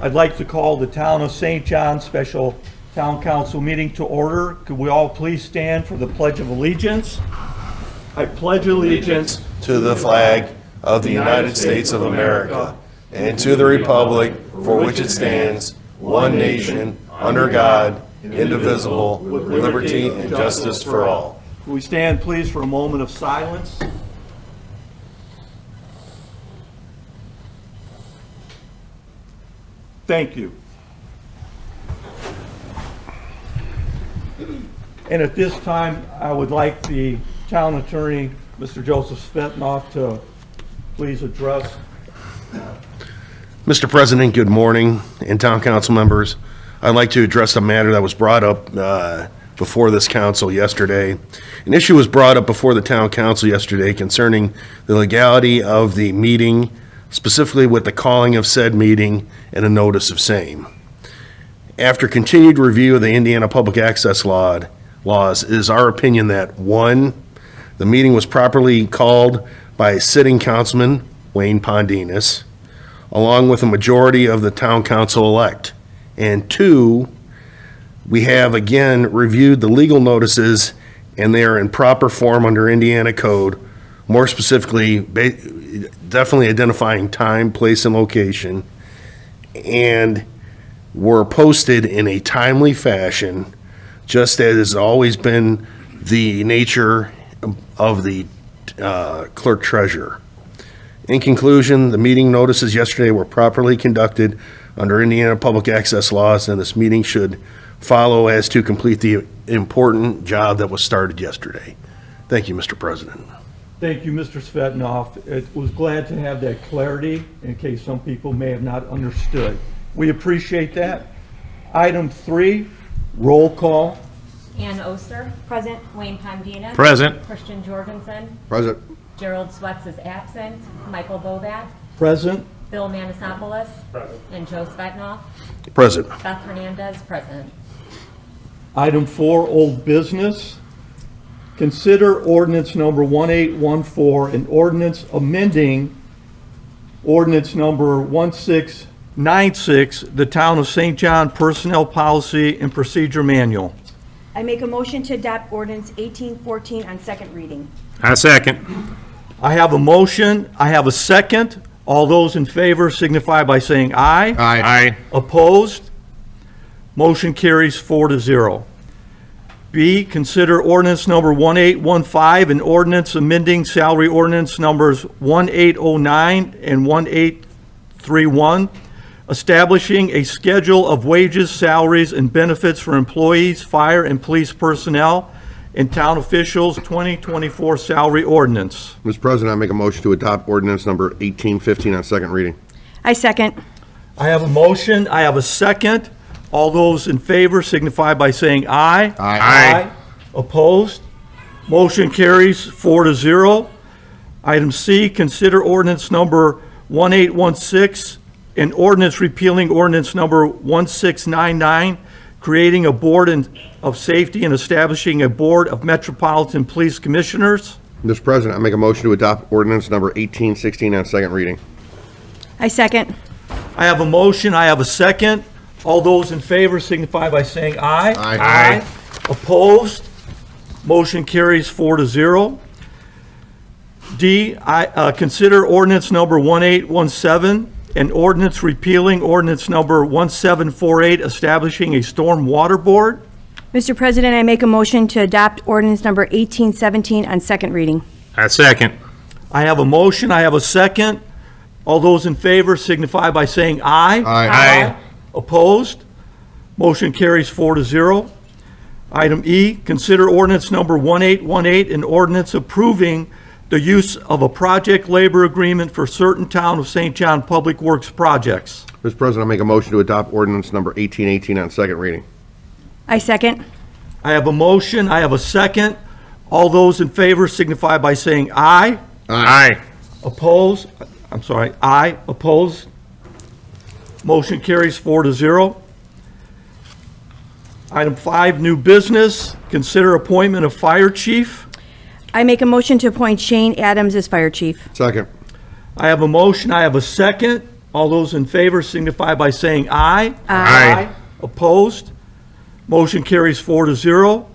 I'd like to call the Town of St. John Special Town Council meeting to order. Could we all please stand for the Pledge of Allegiance? I pledge allegiance to the flag of the United States of America and to the republic for which it stands, one nation, under God, indivisible, with liberty and justice for all. Could we stand please for a moment of silence? Thank you. And at this time, I would like the town attorney, Mr. Joseph Svetnoff, to please address. Mr. President, good morning, and town council members. I'd like to address a matter that was brought up before this council yesterday. An issue was brought up before the town council yesterday concerning the legality of the meeting, specifically with the calling of said meeting and a notice of same. After continued review of the Indiana Public Access laws, it is our opinion that, one, the meeting was properly called by sitting councilman Wayne Pondinas, along with a majority of the town council-elect. And two, we have again reviewed the legal notices and they are in proper form under Indiana code, more specifically, definitely identifying time, place, and location, and were posted in a timely fashion, just as has always been the nature of the clerk treasurer. In conclusion, the meeting notices yesterday were properly conducted under Indiana Public Access laws, and this meeting should follow as to complete the important job that was started yesterday. Thank you, Mr. President. Thank you, Mr. Svetnoff. It was glad to have that clarity in case some people may have not understood. We appreciate that. Item 3, roll call. Ann Oster. Present. Wayne Pondinas. Present. Christian Jorgensen. Present. Gerald Swets is absent. Michael Bovat. Present. Bill Manasopoulos. Present. And Joe Svetnoff. Present. Beth Hernandez. Present. Item 4, old business. Consider ordinance number 1814, an ordinance amending ordinance number 1696, the Town of St. John Personnel Policy and Procedure Manual. I make a motion to adopt ordinance 1814 on second reading. I second. I have a motion, I have a second. All those in favor signify by saying aye. Aye. Opposed? Motion carries 4-0. B, consider ordinance number 1815, an ordinance amending salary ordinance numbers 1809 and 1831, establishing a schedule of wages, salaries, and benefits for employees, fire and police personnel, and town officials, 2024 salary ordinance. Mr. President, I make a motion to adopt ordinance number 1815 on second reading. I second. I have a motion, I have a second. All those in favor signify by saying aye. Aye. Opposed? Motion carries 4-0. Item C, consider ordinance number 1816, an ordinance repealing ordinance number 1699, creating a board of safety and establishing a board of metropolitan police commissioners. Mr. President, I make a motion to adopt ordinance number 1816 on second reading. I second. I have a motion, I have a second. All those in favor signify by saying aye. Aye. Opposed? Motion carries 4-0. D, consider ordinance number 1817, an ordinance repealing ordinance number 1748, establishing a storm water board. Mr. President, I make a motion to adopt ordinance number 1817 on second reading. I second. I have a motion, I have a second. All those in favor signify by saying aye. Aye. Opposed? Motion carries 4-0. Item E, consider ordinance number 1818, an ordinance approving the use of a project labor agreement for certain Town of St. John Public Works projects. Mr. President, I make a motion to adopt ordinance number 1818 on second reading. I second. I have a motion, I have a second. All those in favor signify by saying aye. Aye. Opposed? Aye. Opposed? Motion carries 4-0. Item 5, new business. Consider appointment of fire chief. I make a motion to appoint Shane Adams as fire chief. Second. I have a motion, I have a second. All those in favor signify by saying aye. Aye. Opposed? Motion carries 4-0.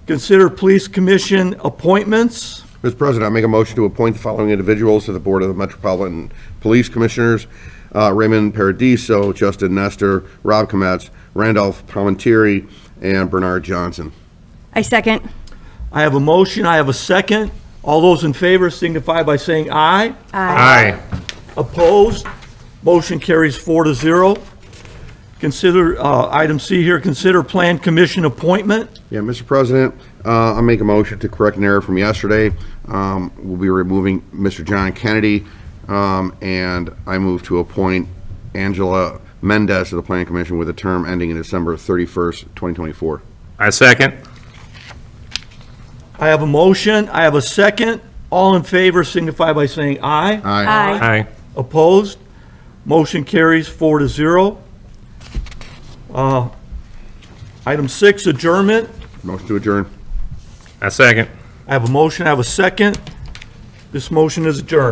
Consider Police Commission appointments. Mr. President, I make a motion to appoint the following individuals to the Board of the Metropolitan Police Commissioners: Raymond Paradiso, Justin Nestor, Rob Kometz, Randolph Palmentieri, and Bernard Johnson. I second. I have a motion, I have a second. All those in favor signify by saying aye. Aye. Opposed? Motion carries 4-0. Consider, item C here, consider Plan Commission appointment. Yeah, Mr. President, I make a motion to correct an error from yesterday. We'll be removing Mr. John Kennedy, and I move to appoint Angela Mendez to the Plan Commission with a term ending in December 31st, 2024. I second. I have a motion, I have a second. All in favor signify by saying aye. Aye. Aye. Opposed? Motion carries 4-0. Item 6, adjournment. Motion to adjourn. I second. I have a motion, I have a second. This motion is adjourned.